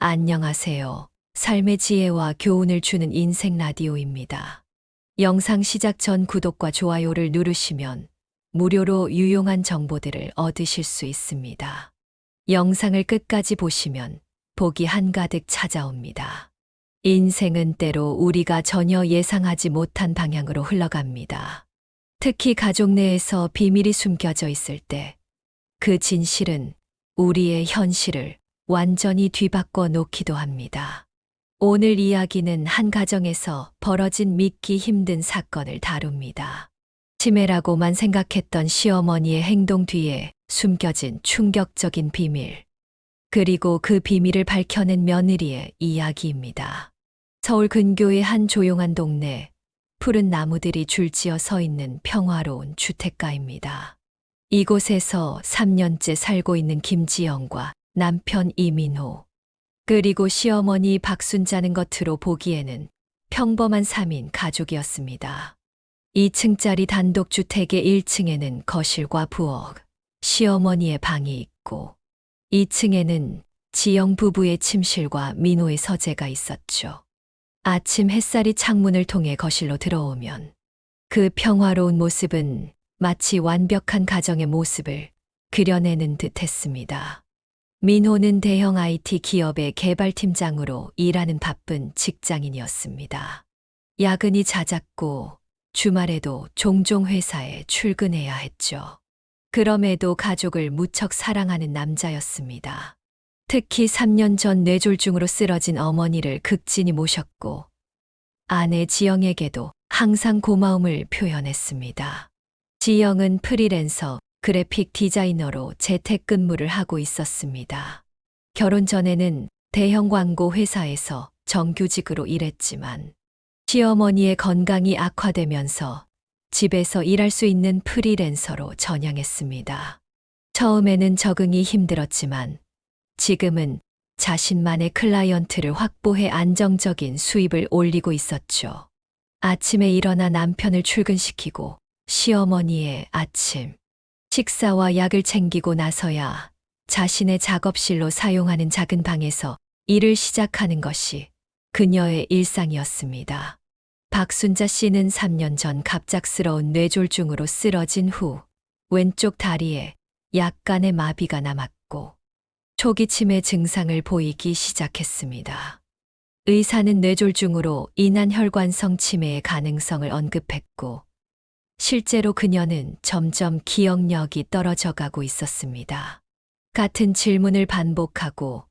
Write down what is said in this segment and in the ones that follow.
안녕하세요. 삶의 지혜와 교훈을 주는 인생 라디오입니다. 영상 시작 전 구독과 좋아요를 누르시면 무료로 유용한 정보들을 얻으실 수 있습니다. 영상을 끝까지 보시면 복이 한가득 찾아옵니다. 인생은 때로 우리가 전혀 예상하지 못한 방향으로 흘러갑니다. 특히 가족 내에서 비밀이 숨겨져 있을 때 그 진실은 우리의 현실을 완전히 뒤바꿔 놓기도 합니다. 오늘 이야기는 한 가정에서 벌어진 믿기 힘든 사건을 다룹니다. 치매라고만 생각했던 시어머니의 행동 뒤에 숨겨진 충격적인 비밀, 그리고 그 비밀을 밝혀낸 며느리의 이야기입니다. 서울 근교의 한 조용한 동네, 푸른 나무들이 줄지어 서 있는 평화로운 주택가입니다. 이곳에서 3년째 살고 있는 김지영과 남편 이민호, 그리고 시어머니 박순자는 겉으로 보기에는 평범한 3인 가족이었습니다. 2층짜리 단독주택의 1층에는 거실과 부엌, 시어머니의 방이 있고 2층에는 지영 부부의 침실과 민호의 서재가 있었죠. 아침 햇살이 창문을 통해 거실로 들어오면 그 평화로운 모습은 마치 완벽한 가정의 모습을 그려내는 듯 했습니다. 민호는 대형 IT 기업의 개발팀장으로 일하는 바쁜 직장인이었습니다. 야근이 잦았고 주말에도 종종 회사에 출근해야 했죠. 그럼에도 가족을 무척 사랑하는 남자였습니다. 특히 3년 전 뇌졸중으로 쓰러진 어머니를 극진히 모셨고 아내 지영에게도 항상 고마움을 표현했습니다. 지영은 프리랜서 그래픽 디자이너로 재택근무를 하고 있었습니다. 결혼 전에는 대형 광고 회사에서 정규직으로 일했지만 시어머니의 건강이 악화되면서 집에서 일할 수 있는 프리랜서로 전향했습니다. 처음에는 적응이 힘들었지만 지금은 자신만의 클라이언트를 확보해 안정적인 수입을 올리고 있었죠. 아침에 일어나 남편을 출근시키고 시어머니의 아침 식사와 약을 챙기고 나서야 자신의 작업실로 사용하는 작은 방에서 일을 시작하는 것이 그녀의 일상이었습니다. 박순자 씨는 3년 전 갑작스러운 뇌졸중으로 쓰러진 후 왼쪽 다리에 약간의 마비가 남았고 초기 치매 증상을 보이기 시작했습니다. 의사는 뇌졸중으로 인한 혈관성 치매의 가능성을 언급했고 실제로 그녀는 점점 기억력이 떨어져 가고 있었습니다. 같은 질문을 반복하고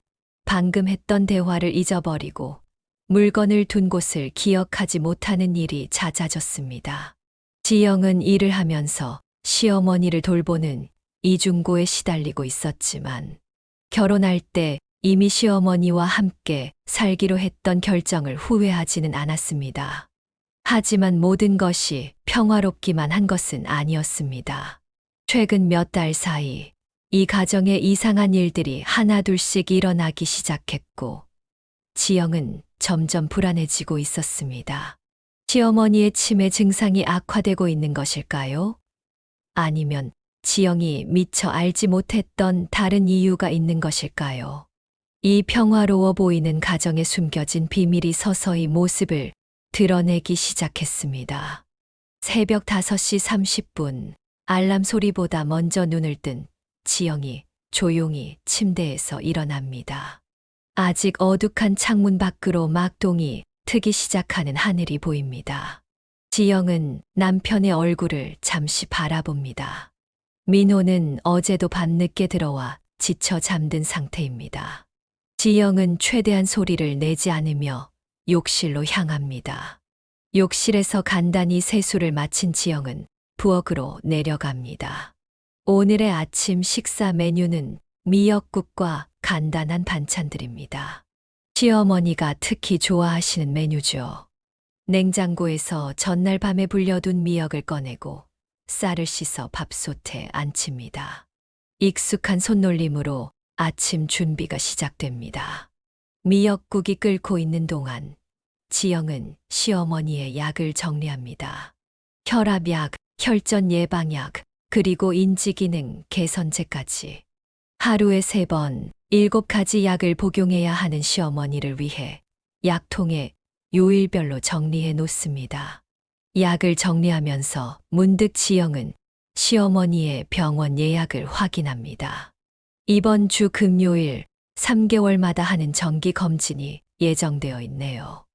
방금 했던 대화를 잊어버리고 물건을 둔 곳을 기억하지 못하는 일이 잦아졌습니다. 지영은 일을 하면서 시어머니를 돌보는 이중고에 시달리고 있었지만 결혼할 때 이미 시어머니와 함께 살기로 했던 결정을 후회하지는 않았습니다. 하지만 모든 것이 평화롭기만 한 것은 아니었습니다. 최근 몇 달 사이 이 가정에 이상한 일들이 하나둘씩 일어나기 시작했고 지영은 점점 불안해지고 있었습니다. 시어머니의 치매 증상이 악화되고 있는 것일까요? 아니면 지영이 미처 알지 못했던 다른 이유가 있는 것일까요? 이 평화로워 보이는 가정에 숨겨진 비밀이 서서히 모습을 드러내기 시작했습니다. 새벽 5시 30분 알람 소리보다 먼저 눈을 뜬 지영이 조용히 침대에서 일어납니다. 아직 어둑한 창문 밖으로 막동이 트기 시작하는 하늘이 보입니다. 지영은 남편의 얼굴을 잠시 바라봅니다. 민호는 어제도 밤늦게 들어와 지쳐 잠든 상태입니다. 지영은 최대한 소리를 내지 않으며 욕실로 향합니다. 욕실에서 간단히 세수를 마친 지영은 부엌으로 내려갑니다. 오늘의 아침 식사 메뉴는 미역국과 간단한 반찬들입니다. 시어머니가 특히 좋아하시는 메뉴죠. 냉장고에서 전날 밤에 불려둔 미역을 꺼내고 쌀을 씻어 밥솥에 안칩니다. 익숙한 손놀림으로 아침 준비가 시작됩니다. 미역국이 끓고 있는 동안 지영은 시어머니의 약을 정리합니다. 혈압약, 혈전 예방약, 그리고 인지기능 개선제까지 하루에 3번 7가지 약을 복용해야 하는 시어머니를 위해 약통에 요일별로 정리해 놓습니다. 약을 정리하면서 문득 지영은 시어머니의 병원 예약을 확인합니다. 이번 주 금요일 3개월마다 하는 정기 검진이 예정되어 있네요.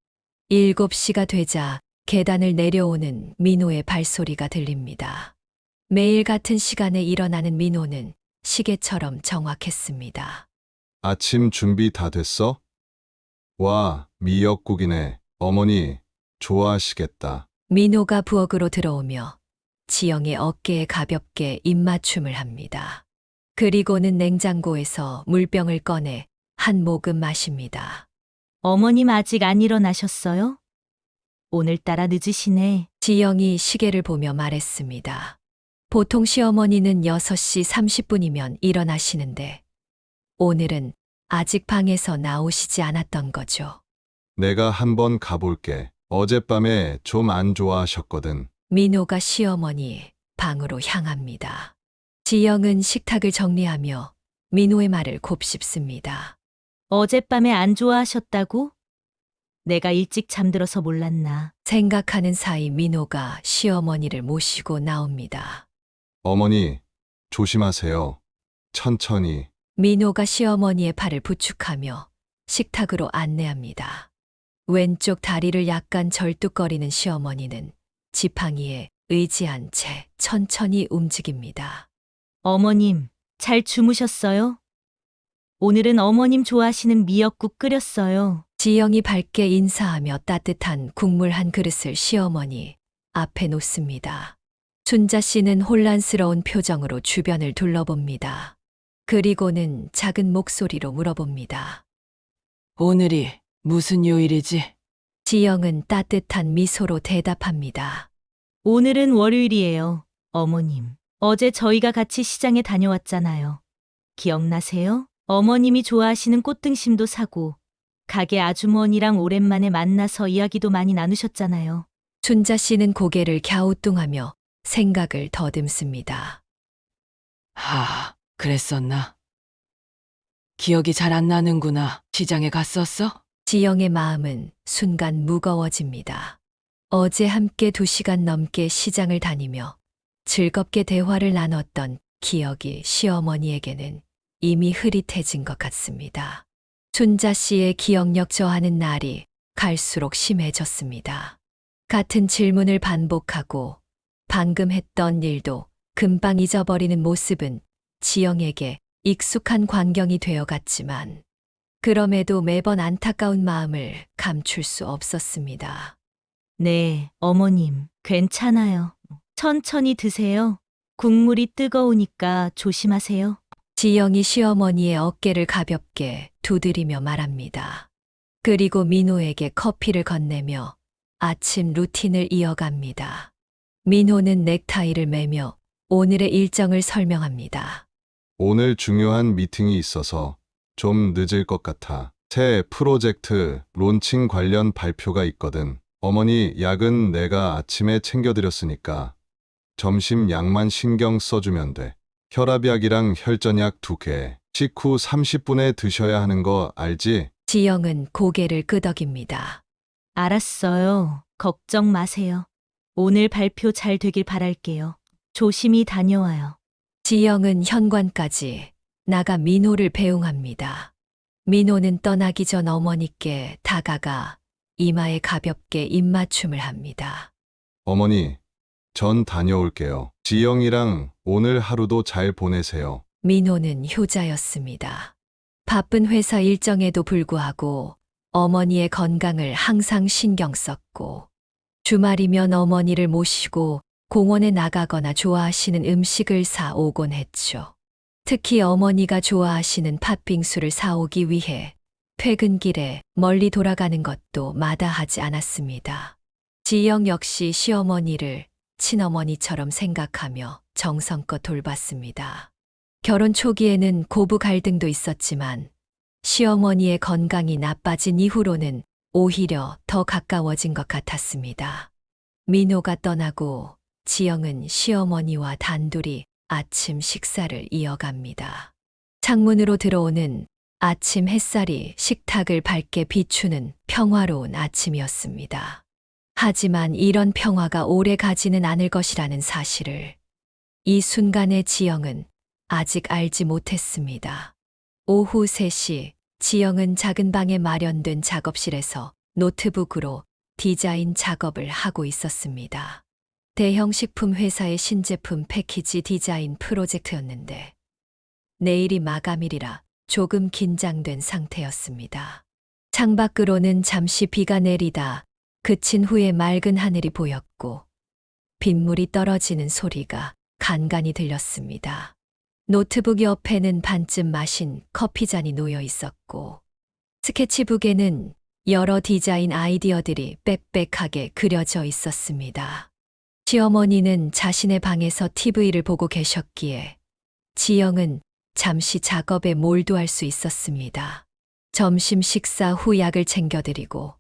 7시가 되자 계단을 내려오는 민호의 발소리가 들립니다. 매일 같은 시간에 일어나는 민호는 시계처럼 정확했습니다. 아침 준비 다 됐어? 와, 미역국이네. 어머니, 좋아하시겠다. 민호가 부엌으로 들어오며 지영의 어깨에 가볍게 입맞춤을 합니다. 그리고는 냉장고에서 물병을 꺼내 한 모금 마십니다. 어머님 아직 안 일어나셨어요? 오늘따라 늦으시네. 지영이 시계를 보며 말했습니다. 보통 시어머니는 6시 30분이면 일어나시는데 오늘은 아직 방에서 나오시지 않았던 거죠. 내가 한번 가볼게. 어젯밤에 좀 안 좋아하셨거든. 민호가 시어머니 방으로 향합니다. 지영은 식탁을 정리하며 민호의 말을 곱씹습니다. 어젯밤에 안 좋아하셨다고? 내가 일찍 잠들어서 몰랐나. 생각하는 사이 민호가 시어머니를 모시고 나옵니다. 어머니, 조심하세요. 천천히. 민호가 시어머니의 팔을 부축하며 식탁으로 안내합니다. 왼쪽 다리를 약간 절뚝거리는 시어머니는 지팡이에 의지한 채 천천히 움직입니다. 어머님, 잘 주무셨어요? 오늘은 어머님 좋아하시는 미역국 끓였어요. 지영이 밝게 인사하며 따뜻한 국물 한 그릇을 시어머니 앞에 놓습니다. 춘자 씨는 혼란스러운 표정으로 주변을 둘러봅니다. 그리고는 작은 목소리로 물어봅니다. 오늘이 무슨 요일이지? 지영은 따뜻한 미소로 대답합니다. 오늘은 월요일이에요, 어머님. 어제 저희가 같이 시장에 다녀왔잖아요. 기억나세요? 어머님이 좋아하시는 꽃등심도 사고, 가게 아주머니랑 오랜만에 만나서 이야기도 많이 나누셨잖아요. 춘자 씨는 고개를 갸우뚱하며 생각을 더듬습니다. 그랬었나? 기억이 잘 안 나는구나. 시장에 갔었어? 지영의 마음은 순간 무거워집니다. 어제 함께 2시간 넘게 시장을 다니며 즐겁게 대화를 나눴던 기억이 시어머니에게는 이미 흐릿해진 것 같습니다. 춘자 씨의 기억력 저하는 날이 갈수록 심해졌습니다. 같은 질문을 반복하고 방금 했던 일도 금방 잊어버리는 모습은 지영에게 익숙한 광경이 되어갔지만 그럼에도 매번 안타까운 마음을 감출 수 없었습니다. 네, 어머님, 괜찮아요. 천천히 드세요. 국물이 뜨거우니까 조심하세요. 지영이 시어머니의 어깨를 가볍게 두드리며 말합니다. 그리고 민호에게 커피를 건네며 아침 루틴을 이어갑니다. 민호는 넥타이를 매며 오늘의 일정을 설명합니다. 오늘 중요한 미팅이 있어서 좀 늦을 것 같아. 새 프로젝트 론칭 관련 발표가 있거든. 어머니 약은 내가 아침에 챙겨드렸으니까 점심 약만 신경 써주면 돼. 혈압약이랑 혈전약 2개. 식후 30분에 드셔야 하는 거 알지? 지영은 고개를 끄덕입니다. 알았어요. 걱정 마세요. 오늘 발표 잘 되길 바랄게요. 조심히 다녀와요. 지영은 현관까지 나가 민호를 배웅합니다. 민호는 떠나기 전 어머니께 다가가 이마에 가볍게 입맞춤을 합니다. 어머니, 전 다녀올게요. 지영이랑 오늘 하루도 잘 보내세요. 민호는 효자였습니다. 바쁜 회사 일정에도 불구하고 어머니의 건강을 항상 신경 썼고 주말이면 어머니를 모시고 공원에 나가거나 좋아하시는 음식을 사오곤 했죠. 특히 어머니가 좋아하시는 팥빙수를 사오기 위해 퇴근길에 멀리 돌아가는 것도 마다하지 않았습니다. 지영 역시 시어머니를 친어머니처럼 생각하며 정성껏 돌봤습니다. 결혼 초기에는 고부 갈등도 있었지만 시어머니의 건강이 나빠진 이후로는 오히려 더 가까워진 것 같았습니다. 민호가 떠나고 지영은 시어머니와 단둘이 아침 식사를 이어갑니다. 창문으로 들어오는 아침 햇살이 식탁을 밝게 비추는 평화로운 아침이었습니다. 하지만 이런 평화가 오래 가지는 않을 것이라는 사실을 이 순간의 지영은 아직 알지 못했습니다. 오후 3시, 지영은 작은 방에 마련된 작업실에서 노트북으로 디자인 작업을 하고 있었습니다. 대형 식품 회사의 신제품 패키지 디자인 프로젝트였는데 내일이 마감일이라 조금 긴장된 상태였습니다. 창밖으로는 잠시 비가 내리다 그친 후에 맑은 하늘이 보였고 빗물이 떨어지는 소리가 간간히 들렸습니다. 노트북 옆에는 반쯤 마신 커피잔이 놓여 있었고 스케치북에는 여러 디자인 아이디어들이 빽빽하게 그려져 있었습니다. 시어머니는 자신의 방에서 TV를 보고 계셨기에 지영은 잠시 작업에 몰두할 수 있었습니다. 점심 식사 후 약을 챙겨드리고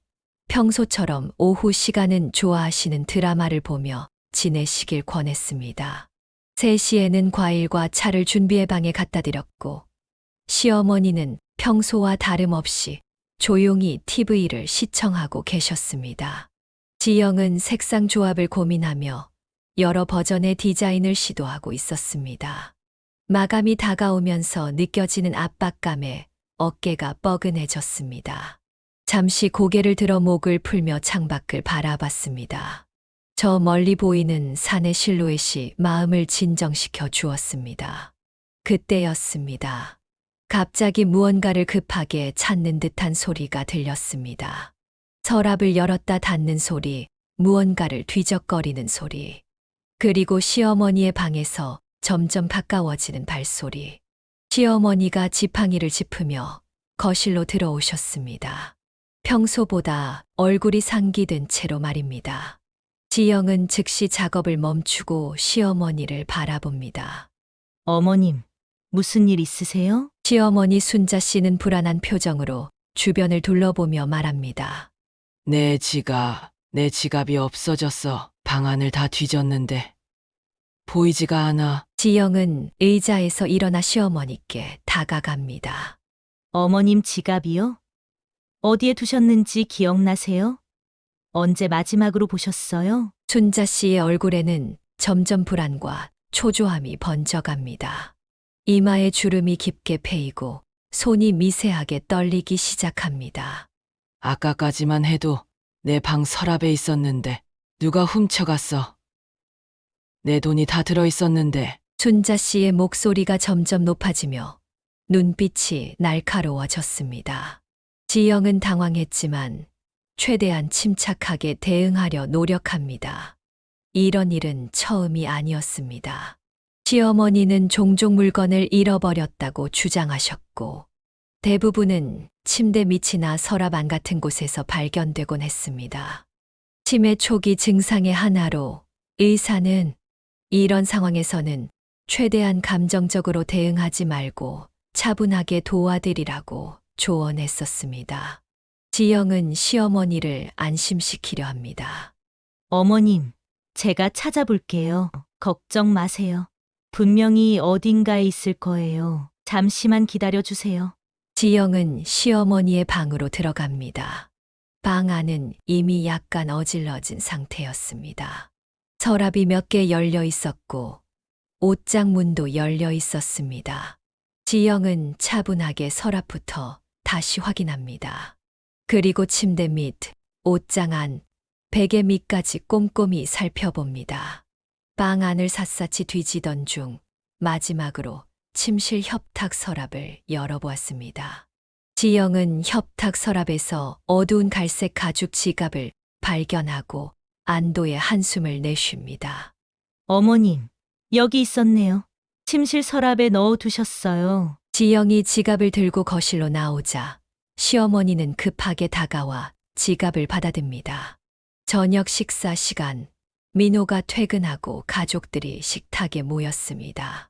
평소처럼 오후 시간은 좋아하시는 드라마를 보며 지내시길 권했습니다. 3시에는 과일과 차를 준비해 방에 갖다 드렸고 시어머니는 평소와 다름없이 조용히 TV를 시청하고 계셨습니다. 지영은 색상 조합을 고민하며 여러 버전의 디자인을 시도하고 있었습니다. 마감이 다가오면서 느껴지는 압박감에 어깨가 뻐근해졌습니다. 잠시 고개를 들어 목을 풀며 창밖을 바라봤습니다. 저 멀리 보이는 산의 실루엣이 마음을 진정시켜 주었습니다. 그때였습니다. 갑자기 무언가를 급하게 찾는 듯한 소리가 들렸습니다. 서랍을 열었다 닫는 소리, 무언가를 뒤적거리는 소리, 그리고 시어머니의 방에서 점점 가까워지는 발소리. 시어머니가 지팡이를 짚으며 거실로 들어오셨습니다. 평소보다 얼굴이 상기된 채로 말입니다. 지영은 즉시 작업을 멈추고 시어머니를 바라봅니다. 어머님, 무슨 일 있으세요? 시어머니 순자 씨는 불안한 표정으로 주변을 둘러보며 말합니다. 내 지갑이 없어졌어. 방안을 다 뒤졌는데. 보이지가 않아. 지영은 의자에서 일어나 시어머니께 다가갑니다. 어머님 지갑이요? 어디에 두셨는지 기억나세요? 언제 마지막으로 보셨어요? 순자 씨의 얼굴에는 점점 불안과 초조함이 번져갑니다. 이마에 주름이 깊게 패이고 손이 미세하게 떨리기 시작합니다. 아까까지만 해도 내 방 서랍에 있었는데 누가 훔쳐갔어. 내 돈이 다 들어있었는데. 순자 씨의 목소리가 점점 높아지며 눈빛이 날카로워졌습니다. 지영은 당황했지만 최대한 침착하게 대응하려 노력합니다. 이런 일은 처음이 아니었습니다. 시어머니는 종종 물건을 잃어버렸다고 주장하셨고 대부분은 침대 밑이나 서랍 안 같은 곳에서 발견되곤 했습니다. 치매 초기 증상의 하나로 의사는 이런 상황에서는 최대한 감정적으로 대응하지 말고 차분하게 도와드리라고 조언했었습니다. 지영은 시어머니를 안심시키려 합니다. 어머님, 제가 찾아볼게요. 걱정 마세요. 분명히 어딘가에 있을 거예요. 잠시만 기다려 주세요. 지영은 시어머니의 방으로 들어갑니다. 방 안은 이미 약간 어질러진 상태였습니다. 서랍이 몇 개 열려 있었고 옷장 문도 열려 있었습니다. 지영은 차분하게 서랍부터 다시 확인합니다. 그리고 침대 밑, 옷장 안, 베개 밑까지 꼼꼼히 살펴봅니다. 방 안을 샅샅이 뒤지던 중 마지막으로 침실 협탁 서랍을 열어보았습니다. 지영은 협탁 서랍에서 어두운 갈색 가죽 지갑을 발견하고 안도의 한숨을 내쉽니다. 어머님, 여기 있었네요. 침실 서랍에 넣어 두셨어요. 지영이 지갑을 들고 거실로 나오자 시어머니는 급하게 다가와 지갑을 받아듭니다. 저녁 식사 시간, 민호가 퇴근하고 가족들이 식탁에 모였습니다.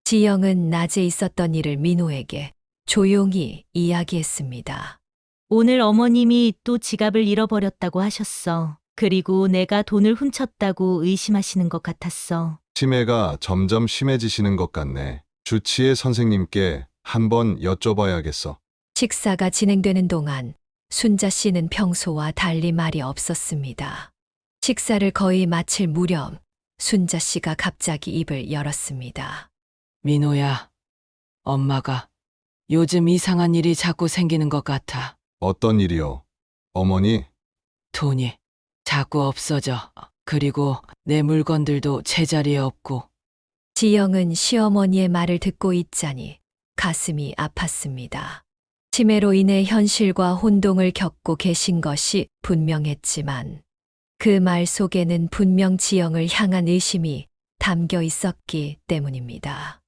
지영은 낮에 있었던 일을 민호에게 조용히 이야기했습니다. 오늘 어머님이 또 지갑을 잃어버렸다고 하셨어. 그리고 내가 돈을 훔쳤다고 의심하시는 것 같았어. 치매가 점점 심해지시는 것 같네. 주치의 선생님께 한번 여쭤봐야겠어. 식사가 진행되는 동안 순자 씨는 평소와 달리 말이 없었습니다. 식사를 거의 마칠 무렵 순자 씨가 갑자기 입을 열었습니다. 민호야, 엄마가 요즘 이상한 일이 자꾸 생기는 것 같아. 어떤 일이요? 어머니, 돈이 자꾸 없어져. 그리고 내 물건들도 제자리에 없고. 지영은 시어머니의 말을 듣고 있자니 가슴이 아팠습니다. 치매로 인해 현실과 혼동을 겪고 계신 것이 분명했지만 그 말 속에는 분명 지영을 향한 의심이 담겨 있었기 때문입니다.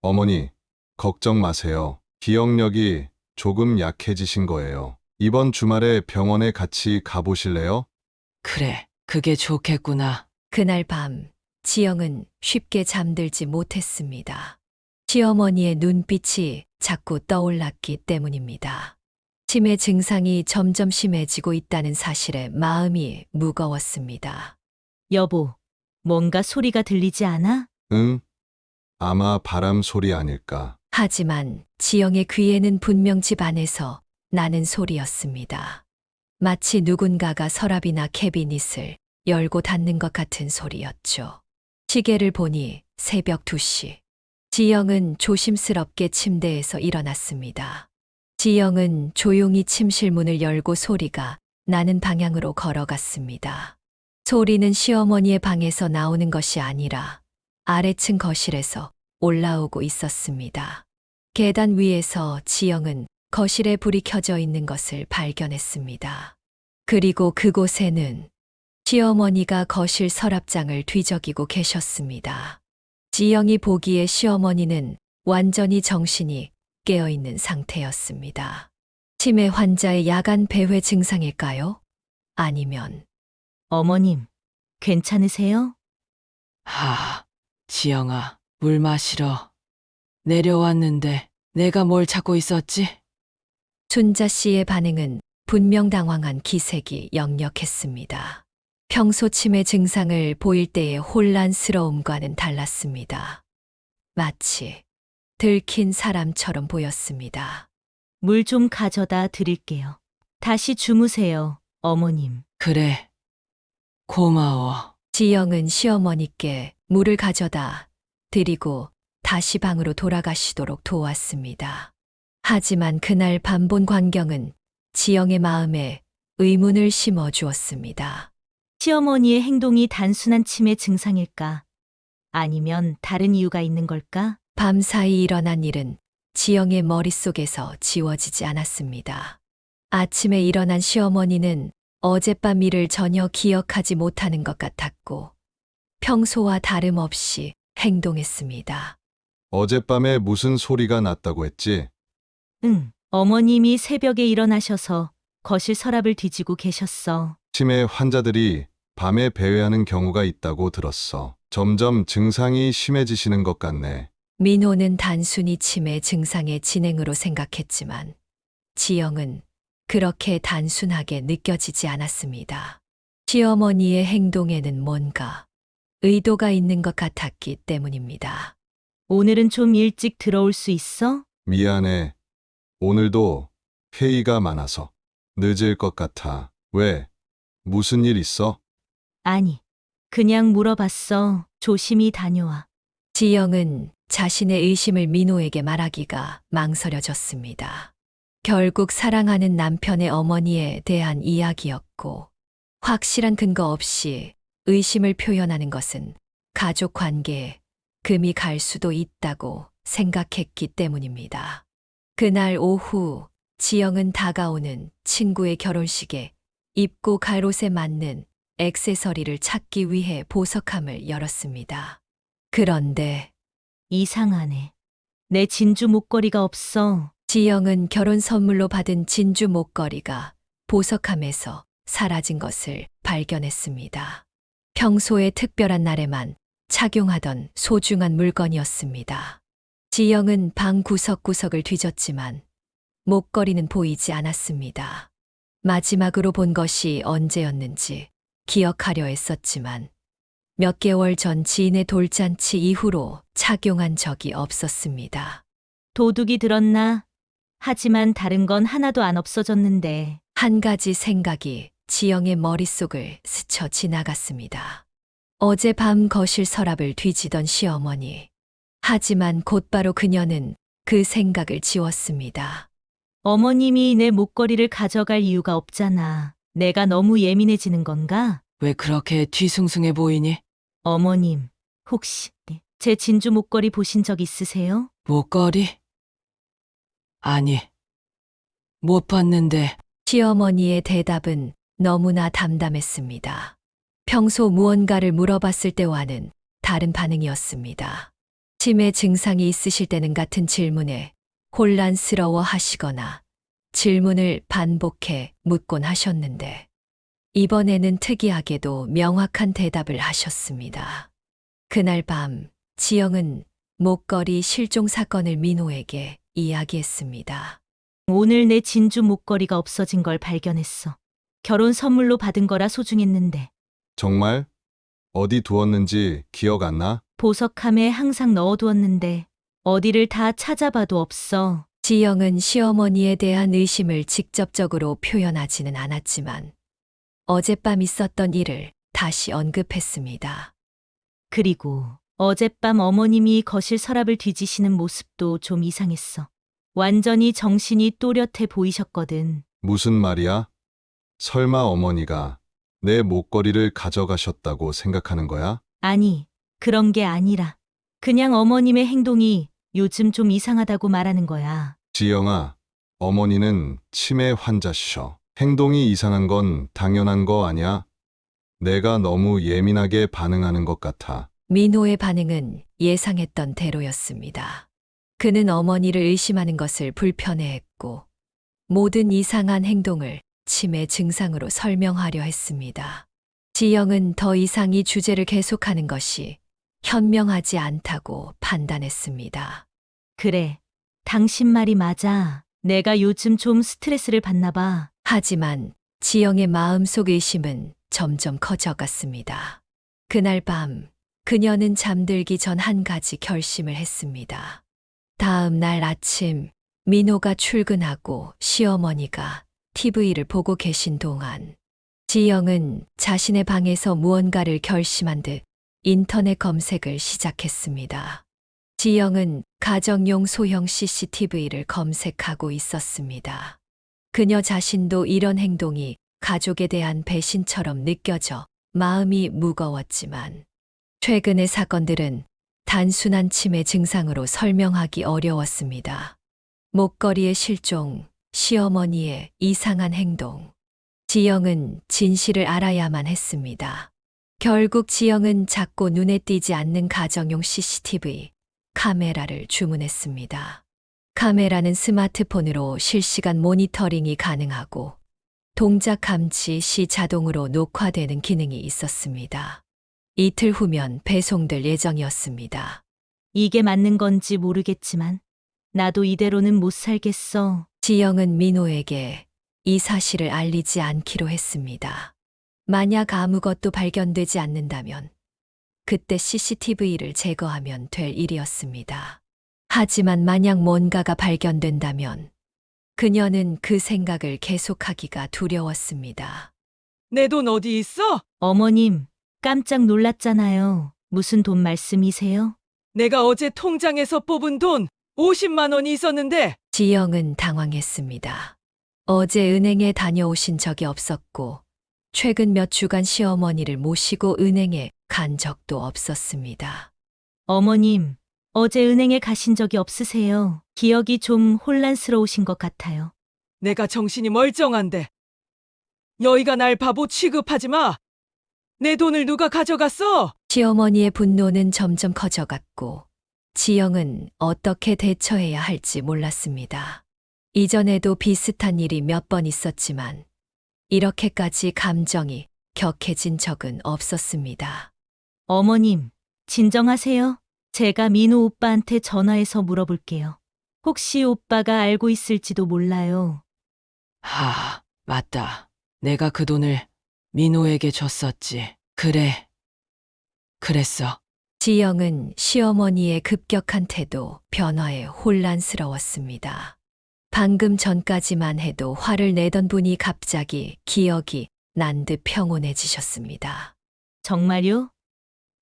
어머니, 걱정 마세요. 기억력이 조금 약해지신 거예요. 이번 주말에 병원에 같이 가보실래요? 그래, 그게 좋겠구나. 그날 밤 지영은 쉽게 잠들지 못했습니다. 시어머니의 눈빛이 자꾸 떠올랐기 때문입니다. 치매 증상이 점점 심해지고 있다는 사실에 마음이 무거웠습니다. 여보, 뭔가 소리가 들리지 않아? 응? 아마 바람 소리 아닐까. 하지만 지영의 귀에는 분명 집 안에서 나는 소리였습니다. 마치 누군가가 서랍이나 캐비닛을 열고 닫는 것 같은 소리였죠. 시계를 보니 새벽 2시. 지영은 조심스럽게 침대에서 일어났습니다. 지영은 조용히 침실 문을 열고 소리가 나는 방향으로 걸어갔습니다. 소리는 시어머니의 방에서 나오는 것이 아니라 아래층 거실에서 올라오고 있었습니다. 계단 위에서 지영은 거실에 불이 켜져 있는 것을 발견했습니다. 그리고 그곳에는 시어머니가 거실 서랍장을 뒤적이고 계셨습니다. 지영이 보기에 시어머니는 완전히 정신이 깨어있는 상태였습니다. 치매 환자의 야간 배회 증상일까요? 아니면 어머님, 괜찮으세요? 지영아, 물 마시러 내려왔는데 내가 뭘 찾고 있었지? 순자 씨의 반응은 분명 당황한 기색이 역력했습니다. 평소 치매 증상을 보일 때의 혼란스러움과는 달랐습니다. 마치 들킨 사람처럼 보였습니다. 물 좀 가져다 드릴게요. 다시 주무세요, 어머님. 그래, 고마워. 지영은 시어머니께 물을 가져다 드리고 다시 방으로 돌아가시도록 도왔습니다. 하지만 그날 밤 본 광경은 지영의 마음에 의문을 심어 주었습니다. 시어머니의 행동이 단순한 치매 증상일까? 아니면 다른 이유가 있는 걸까? 밤사이 일어난 일은 지영의 머릿속에서 지워지지 않았습니다. 아침에 일어난 시어머니는 어젯밤 일을 전혀 기억하지 못하는 것 같았고 평소와 다름없이 행동했습니다. 어젯밤에 무슨 소리가 났다고 했지? 응, 어머님이 새벽에 일어나셔서 거실 서랍을 뒤지고 계셨어. 치매 환자들이 밤에 배회하는 경우가 있다고 들었어. 점점 증상이 심해지시는 것 같네. 민호는 단순히 치매 증상의 진행으로 생각했지만 지영은 그렇게 단순하게 느껴지지 않았습니다. 시어머니의 행동에는 뭔가 의도가 있는 것 같았기 때문입니다. 오늘은 좀 일찍 들어올 수 있어? 미안해. 오늘도 회의가 많아서 늦을 것 같아. 왜? 무슨 일 있어? 아니, 그냥 물어봤어. 조심히 다녀와. 지영은 자신의 의심을 민호에게 말하기가 망설여졌습니다. 결국 사랑하는 남편의 어머니에 대한 이야기였고 확실한 근거 없이 의심을 표현하는 것은 가족 관계에 금이 갈 수도 있다고 생각했기 때문입니다. 그날 오후 지영은 다가오는 친구의 결혼식에 입고 갈 옷에 맞는 액세서리를 찾기 위해 보석함을 열었습니다. 그런데 이상하네. 내 진주 목걸이가 없어. 지영은 결혼 선물로 받은 진주 목걸이가 보석함에서 사라진 것을 발견했습니다. 평소에 특별한 날에만 착용하던 소중한 물건이었습니다. 지영은 방 구석구석을 뒤졌지만 목걸이는 보이지 않았습니다. 마지막으로 본 것이 언제였는지 기억하려 했었지만 몇 개월 전 지인의 돌잔치 이후로 착용한 적이 없었습니다. 도둑이 들었나? 하지만 다른 건 하나도 안 없어졌는데 한 가지 생각이 지영의 머릿속을 스쳐 지나갔습니다. 어젯밤 거실 서랍을 뒤지던 시어머니. 하지만 곧바로 그녀는 그 생각을 지웠습니다. 어머님이 내 목걸이를 가져갈 이유가 없잖아. 내가 너무 예민해지는 건가? 왜 그렇게 뒤숭숭해 보이니? 어머님, 혹시 제 진주 목걸이 보신 적 있으세요? 목걸이? 아니, 못 봤는데. 시어머니의 대답은 너무나 담담했습니다. 평소 무언가를 물어봤을 때와는 다른 반응이었습니다. 치매 증상이 있으실 때는 같은 질문에 혼란스러워 하시거나 질문을 반복해 묻곤 하셨는데 이번에는 특이하게도 명확한 대답을 하셨습니다. 그날 밤 지영은 목걸이 실종 사건을 민호에게 이야기했습니다. 오늘 내 진주 목걸이가 없어진 걸 발견했어. 결혼 선물로 받은 거라 소중했는데 정말? 어디 두었는지 기억 안 나? 보석함에 항상 넣어두었는데 어디를 다 찾아봐도 없어. 지영은 시어머니에 대한 의심을 직접적으로 표현하지는 않았지만 어젯밤 있었던 일을 다시 언급했습니다. 그리고 어젯밤 어머님이 거실 서랍을 뒤지시는 모습도 좀 이상했어. 완전히 정신이 또렷해 보이셨거든. 무슨 말이야? 설마 어머니가 내 목걸이를 가져가셨다고 생각하는 거야? 아니, 그런 게 아니라 그냥 어머님의 행동이 요즘 좀 이상하다고 말하는 거야. 지영아, 어머니는 치매 환자시셔. 행동이 이상한 건 당연한 거 아니야? 내가 너무 예민하게 반응하는 것 같아. 민호의 반응은 예상했던 대로였습니다. 그는 어머니를 의심하는 것을 불편해했고 모든 이상한 행동을 치매 증상으로 설명하려 했습니다. 지영은 더 이상 이 주제를 계속하는 것이 현명하지 않다고 판단했습니다. 그래, 당신 말이 맞아. 내가 요즘 좀 스트레스를 받나 봐. 하지만 지영의 마음속 의심은 점점 커져갔습니다. 그날 밤 그녀는 잠들기 전 한 가지 결심을 했습니다. 다음 날 아침 민호가 출근하고 시어머니가 TV를 보고 계신 동안 지영은 자신의 방에서 무언가를 결심한 듯 인터넷 검색을 시작했습니다. 지영은 가정용 소형 CCTV를 검색하고 있었습니다. 그녀 자신도 이런 행동이 가족에 대한 배신처럼 느껴져 마음이 무거웠지만 최근의 사건들은 단순한 치매 증상으로 설명하기 어려웠습니다. 목걸이의 실종, 시어머니의 이상한 행동. 지영은 진실을 알아야만 했습니다. 결국 지영은 작고 눈에 띄지 않는 가정용 CCTV 카메라를 주문했습니다. 카메라는 스마트폰으로 실시간 모니터링이 가능하고 동작 감지 시 자동으로 녹화되는 기능이 있었습니다. 이틀 후면 배송될 예정이었습니다. 이게 맞는 건지 모르겠지만 나도 이대로는 못 살겠어. 지영은 민호에게 이 사실을 알리지 않기로 했습니다. 만약 아무것도 발견되지 않는다면 그때 CCTV를 제거하면 될 일이었습니다. 하지만 만약 뭔가가 발견된다면 그녀는 그 생각을 계속하기가 두려웠습니다. 내 돈 어디 있어? 어머님, 깜짝 놀랐잖아요. 무슨 돈 말씀이세요? 내가 어제 통장에서 뽑은 돈 50만 원이 있었는데. 지영은 당황했습니다. 어제 은행에 다녀오신 적이 없었고 최근 몇 주간 시어머니를 모시고 은행에 간 적도 없었습니다. 어머님, 어제 은행에 가신 적이 없으세요. 기억이 좀 혼란스러우신 것 같아요. 내가 정신이 멀쩡한데. 너희가 날 바보 취급하지 마. 내 돈을 누가 가져갔어? 시어머니의 분노는 점점 커져갔고 지영은 어떻게 대처해야 할지 몰랐습니다. 이전에도 비슷한 일이 몇 번 있었지만 이렇게까지 감정이 격해진 적은 없었습니다. 어머님, 진정하세요. 제가 민호 오빠한테 전화해서 물어볼게요. 혹시 오빠가 알고 있을지도 몰라요. 맞다. 내가 그 돈을 민호에게 줬었지. 그래. 그랬어. 지영은 시어머니의 급격한 태도, 변화에 혼란스러웠습니다. 방금 전까지만 해도 화를 내던 분이 갑자기 기억이 난 듯 평온해지셨습니다. 정말요?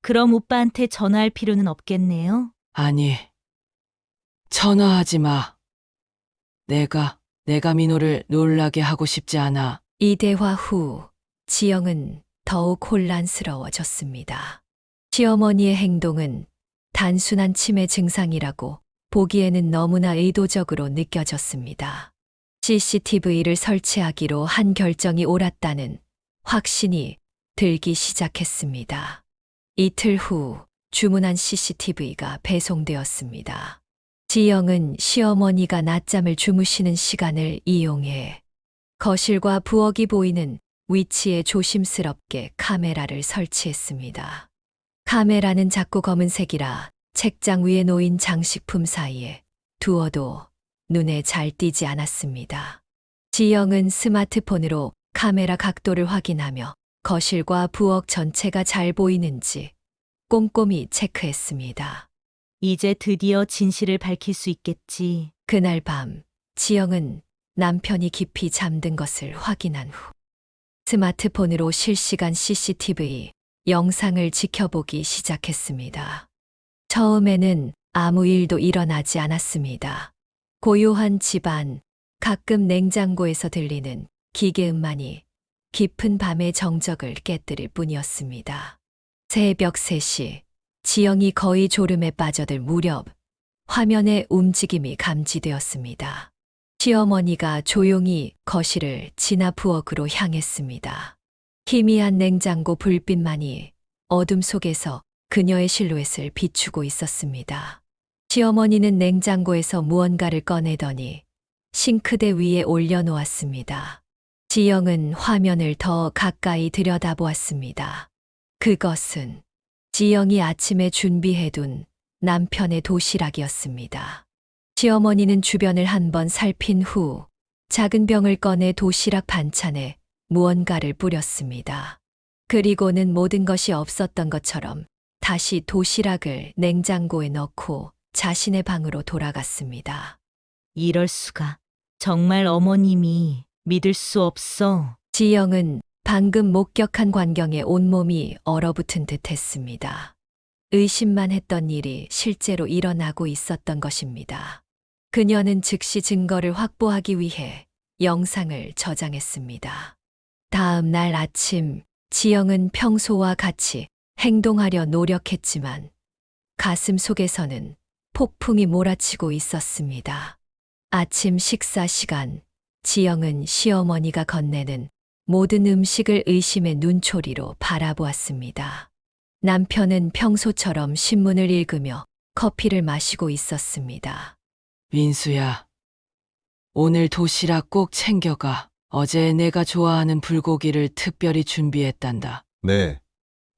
그럼 오빠한테 전화할 필요는 없겠네요. 아니, 전화하지 마. 내가 민호를 놀라게 하고 싶지 않아. 이 대화 후 지영은 더욱 혼란스러워졌습니다. 시어머니의 행동은 단순한 치매 증상이라고 보기에는 너무나 의도적으로 느껴졌습니다. CCTV를 설치하기로 한 결정이 옳았다는 확신이 들기 시작했습니다. 이틀 후 주문한 CCTV가 배송되었습니다. 지영은 시어머니가 낮잠을 주무시는 시간을 이용해 거실과 부엌이 보이는 위치에 조심스럽게 카메라를 설치했습니다. 카메라는 작고 검은색이라 책장 위에 놓인 장식품 사이에 두어도 눈에 잘 띄지 않았습니다. 지영은 스마트폰으로 카메라 각도를 확인하며 거실과 부엌 전체가 잘 보이는지 꼼꼼히 체크했습니다. 이제 드디어 진실을 밝힐 수 있겠지. 그날 밤 지영은 남편이 깊이 잠든 것을 확인한 후 스마트폰으로 실시간 CCTV 영상을 지켜보기 시작했습니다. 처음에는 아무 일도 일어나지 않았습니다. 고요한 집안, 가끔 냉장고에서 들리는 기계음만이 깊은 밤의 정적을 깨뜨릴 뿐이었습니다. 새벽 3시, 지영이 거의 졸음에 빠져들 무렵 화면에 움직임이 감지되었습니다. 시어머니가 조용히 거실을 지나 부엌으로 향했습니다. 희미한 냉장고 불빛만이 어둠 속에서 그녀의 실루엣을 비추고 있었습니다. 시어머니는 냉장고에서 무언가를 꺼내더니 싱크대 위에 올려놓았습니다. 지영은 화면을 더 가까이 들여다보았습니다. 그것은 지영이 아침에 준비해둔 남편의 도시락이었습니다. 시어머니는 주변을 한번 살핀 후 작은 병을 꺼내 도시락 반찬에 무언가를 뿌렸습니다. 그리고는 모든 것이 없었던 것처럼 다시 도시락을 냉장고에 넣고 자신의 방으로 돌아갔습니다. 이럴 수가. 정말 어머님이 믿을 수 없어. 지영은 방금 목격한 광경에 온몸이 얼어붙은 듯 했습니다. 의심만 했던 일이 실제로 일어나고 있었던 것입니다. 그녀는 즉시 증거를 확보하기 위해 영상을 저장했습니다. 다음 날 아침, 지영은 평소와 같이 행동하려 노력했지만 가슴 속에서는 폭풍이 몰아치고 있었습니다. 아침 식사 시간, 지영은 시어머니가 건네는 모든 음식을 의심의 눈초리로 바라보았습니다. 남편은 평소처럼 신문을 읽으며 커피를 마시고 있었습니다. 민수야, 오늘 도시락 꼭 챙겨가. 어제 내가 좋아하는 불고기를 특별히 준비했단다. 네,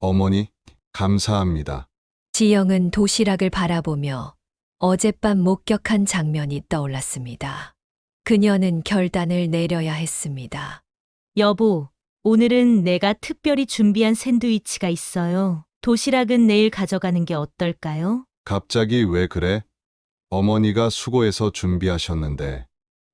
어머니, 감사합니다. 지영은 도시락을 바라보며 어젯밤 목격한 장면이 떠올랐습니다. 그녀는 결단을 내려야 했습니다. 여보, 오늘은 내가 특별히 준비한 샌드위치가 있어요. 도시락은 내일 가져가는 게 어떨까요? 갑자기 왜 그래? 어머니가 수고해서 준비하셨는데.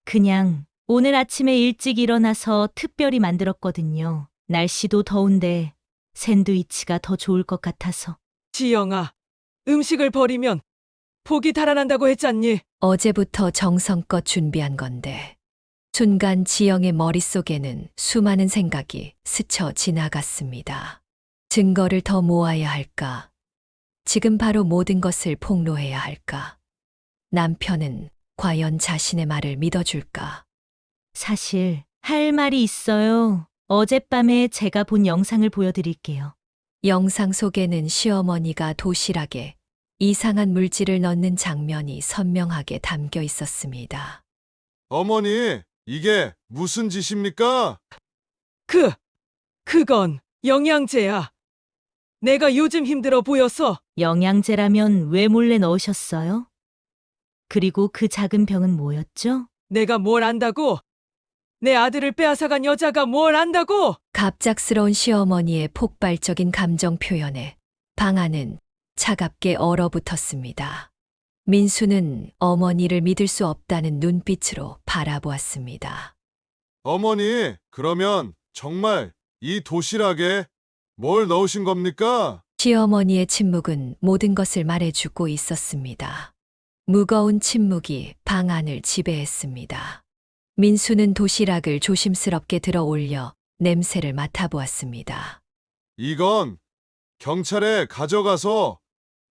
그냥 오늘 아침에 일찍 일어나서 특별히 만들었거든요. 날씨도 더운데 샌드위치가 더 좋을 것 같아서. 지영아, 음식을 버리면 복이 달아난다고 했잖니? 어제부터 정성껏 준비한 건데 순간 지영의 머릿속에는 수많은 생각이 스쳐 지나갔습니다. 증거를 더 모아야 할까? 지금 바로 모든 것을 폭로해야 할까? 남편은 과연 자신의 말을 믿어줄까? 사실 할 말이 있어요. 어젯밤에 제가 본 영상을 보여드릴게요. 영상 속에는 시어머니가 도시락에 이상한 물질을 넣는 장면이 선명하게 담겨 있었습니다. 어머니, 이게 무슨 짓입니까? 그건 영양제야. 내가 요즘 힘들어 보여서. 영양제라면 왜 몰래 넣으셨어요? 그리고 그 작은 병은 뭐였죠? 내가 뭘 안다고? 내 아들을 빼앗아간 여자가 뭘 안다고? 갑작스러운 시어머니의 폭발적인 감정 표현에 방 안은 차갑게 얼어붙었습니다. 민수는 어머니를 믿을 수 없다는 눈빛으로 바라보았습니다. 어머니, 그러면 정말 이 도시락에 뭘 넣으신 겁니까? 시어머니의 침묵은 모든 것을 말해주고 있었습니다. 무거운 침묵이 방 안을 지배했습니다. 민수는 도시락을 조심스럽게 들어 올려 냄새를 맡아보았습니다. 이건 경찰에 가져가서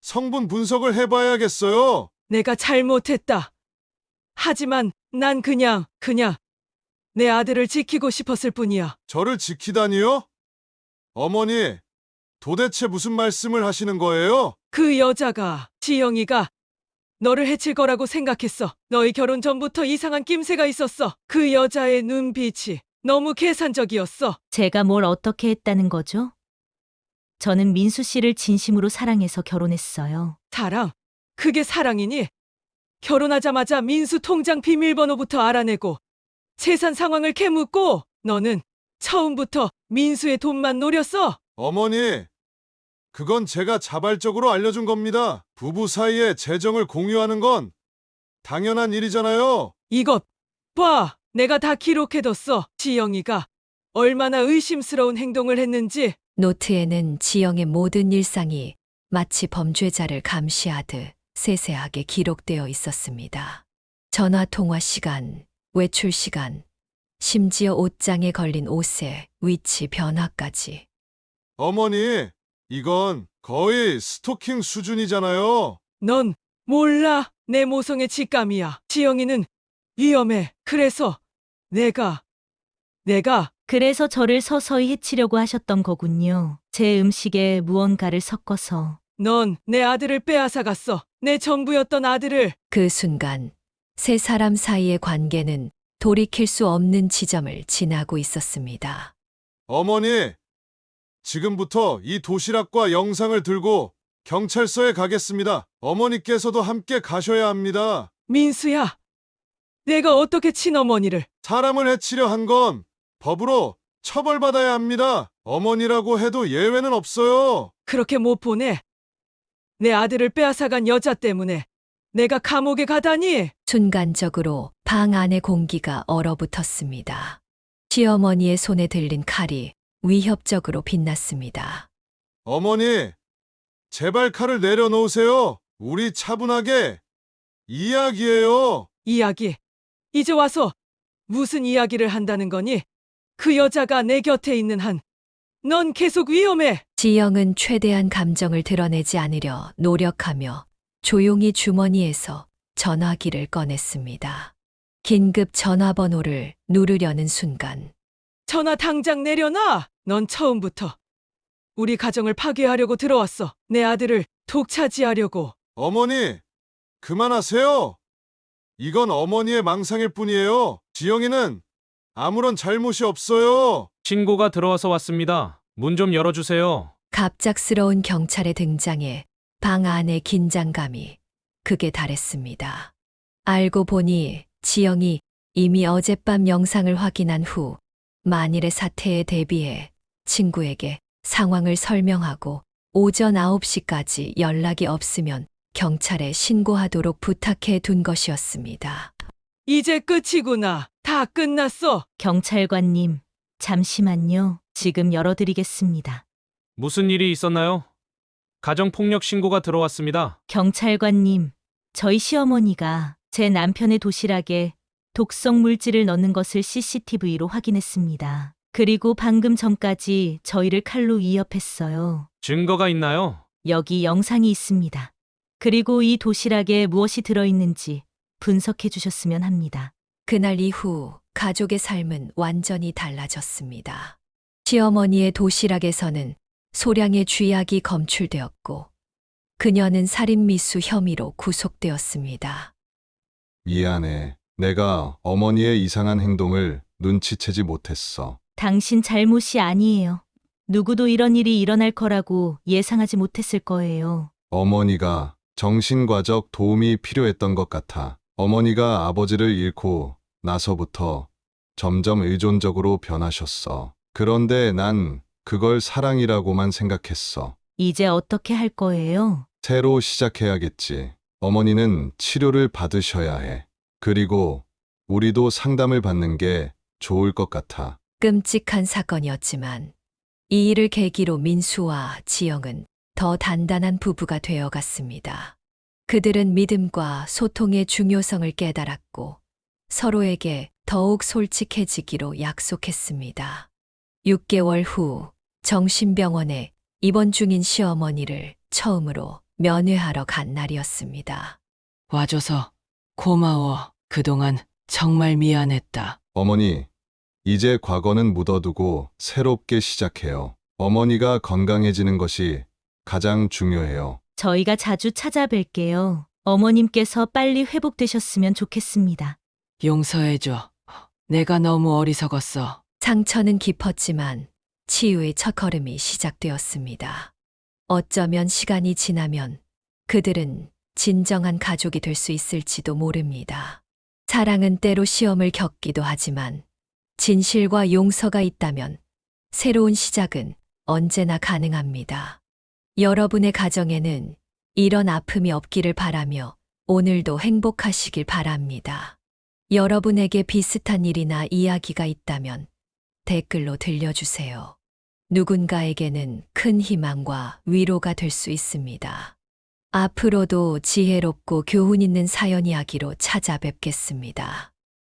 성분 분석을 해봐야겠어요. 내가 잘못했다. 하지만 난 그냥 내 아들을 지키고 싶었을 뿐이야. 저를 지키다니요? 어머니, 도대체 무슨 말씀을 하시는 거예요? 그 여자가, 지영이가 너를 해칠 거라고 생각했어. 너희 결혼 전부터 이상한 낌새가 있었어. 그 여자의 눈빛이 너무 계산적이었어. 제가 뭘 어떻게 했다는 거죠? 저는 민수 씨를 진심으로 사랑해서 결혼했어요. 사랑? 그게 사랑이니? 결혼하자마자 민수 통장 비밀번호부터 알아내고 재산 상황을 캐묻고 너는 처음부터 민수의 돈만 노렸어? 어머니, 그건 제가 자발적으로 알려준 겁니다. 부부 사이에 재정을 공유하는 건 당연한 일이잖아요. 이것 봐! 내가 다 기록해뒀어. 지영이가 얼마나 의심스러운 행동을 했는지. 노트에는 지영의 모든 일상이 마치 범죄자를 감시하듯 세세하게 기록되어 있었습니다. 전화 통화 시간, 외출 시간, 심지어 옷장에 걸린 옷의 위치 변화까지. 어머니, 이건 거의 스토킹 수준이잖아요. 넌 몰라. 내 모성의 직감이야. 지영이는 위험해. 그래서 내가 그래서 저를 서서히 해치려고 하셨던 거군요. 제 음식에 무언가를 섞어서. 넌 내 아들을 빼앗아갔어. 내 전부였던 아들을. 그 순간 세 사람 사이의 관계는 돌이킬 수 없는 지점을 지나고 있었습니다. 어머니, 지금부터 이 도시락과 영상을 들고 경찰서에 가겠습니다. 어머니께서도 함께 가셔야 합니다. 민수야, 내가 어떻게 친어머니를. 사람을 해치려 한 건 법으로 처벌받아야 합니다. 어머니라고 해도 예외는 없어요. 그렇게 못 보내. 내 아들을 빼앗아간 여자 때문에 내가 감옥에 가다니. 순간적으로 방 안의 공기가 얼어붙었습니다. 시어머니의 손에 들린 칼이 위협적으로 빛났습니다. 어머니, 제발 칼을 내려놓으세요. 우리 차분하게 이야기해요. 이야기. 이제 와서 무슨 이야기를 한다는 거니? 그 여자가 내 곁에 있는 한 넌 계속 위험해. 지영은 최대한 감정을 드러내지 않으려 노력하며 조용히 주머니에서 전화기를 꺼냈습니다. 긴급 전화번호를 누르려는 순간 전화 당장 내려놔. 넌 처음부터 우리 가정을 파괴하려고 들어왔어. 내 아들을 독차지하려고. 어머니, 그만하세요. 이건 어머니의 망상일 뿐이에요. 지영이는 아무런 잘못이 없어요. 신고가 들어와서 왔습니다. 문 좀 열어주세요. 갑작스러운 경찰의 등장에 방 안의 긴장감이 극에 달했습니다. 알고 보니 지영이 이미 어젯밤 영상을 확인한 후 만일의 사태에 대비해 친구에게 상황을 설명하고 오전 9시까지 연락이 없으면 경찰에 신고하도록 부탁해 둔 것이었습니다. 이제 끝이구나. 다 끝났어. 경찰관님, 잠시만요. 지금 열어드리겠습니다. 무슨 일이 있었나요? 가정폭력 신고가 들어왔습니다. 경찰관님, 저희 시어머니가 제 남편의 도시락에 독성 물질을 넣는 것을 CCTV로 확인했습니다. 그리고 방금 전까지 저희를 칼로 위협했어요. 증거가 있나요? 여기 영상이 있습니다. 그리고 이 도시락에 무엇이 들어있는지 분석해 주셨으면 합니다. 그날 이후 가족의 삶은 완전히 달라졌습니다. 시어머니의 도시락에서는 소량의 쥐약이 검출되었고 그녀는 살인미수 혐의로 구속되었습니다. 미안해. 내가 어머니의 이상한 행동을 눈치채지 못했어. 당신 잘못이 아니에요. 누구도 이런 일이 일어날 거라고 예상하지 못했을 거예요. 어머니가 정신과적 도움이 필요했던 것 같아. 어머니가 아버지를 잃고 나서부터 점점 의존적으로 변하셨어. 그런데 난 그걸 사랑이라고만 생각했어. 이제 어떻게 할 거예요? 새로 시작해야겠지. 어머니는 치료를 받으셔야 해. 그리고 우리도 상담을 받는 게 좋을 것 같아. 끔찍한 사건이었지만 이 일을 계기로 민수와 지영은 더 단단한 부부가 되어갔습니다. 그들은 믿음과 소통의 중요성을 깨달았고 서로에게 더욱 솔직해지기로 약속했습니다. 6개월 후 정신병원에 입원 중인 시어머니를 처음으로 면회하러 간 날이었습니다. 와줘서 고마워. 그동안 정말 미안했다. 어머니, 이제 과거는 묻어두고 새롭게 시작해요. 어머니가 건강해지는 것이 가장 중요해요. 저희가 자주 찾아뵐게요. 어머님께서 빨리 회복되셨으면 좋겠습니다. 용서해줘. 내가 너무 어리석었어. 상처는 깊었지만 치유의 첫걸음이 시작되었습니다. 어쩌면 시간이 지나면 그들은 진정한 가족이 될 수 있을지도 모릅니다. 사랑은 때로 시험을 겪기도 하지만 진실과 용서가 있다면 새로운 시작은 언제나 가능합니다. 여러분의 가정에는 이런 아픔이 없기를 바라며 오늘도 행복하시길 바랍니다. 여러분에게 비슷한 일이나 이야기가 있다면 댓글로 들려주세요. 누군가에게는 큰 희망과 위로가 될 수 있습니다. 앞으로도 지혜롭고 교훈 있는 사연 이야기로 찾아뵙겠습니다.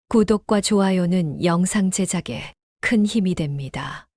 구독과 좋아요는 영상 제작에 큰 힘이 됩니다.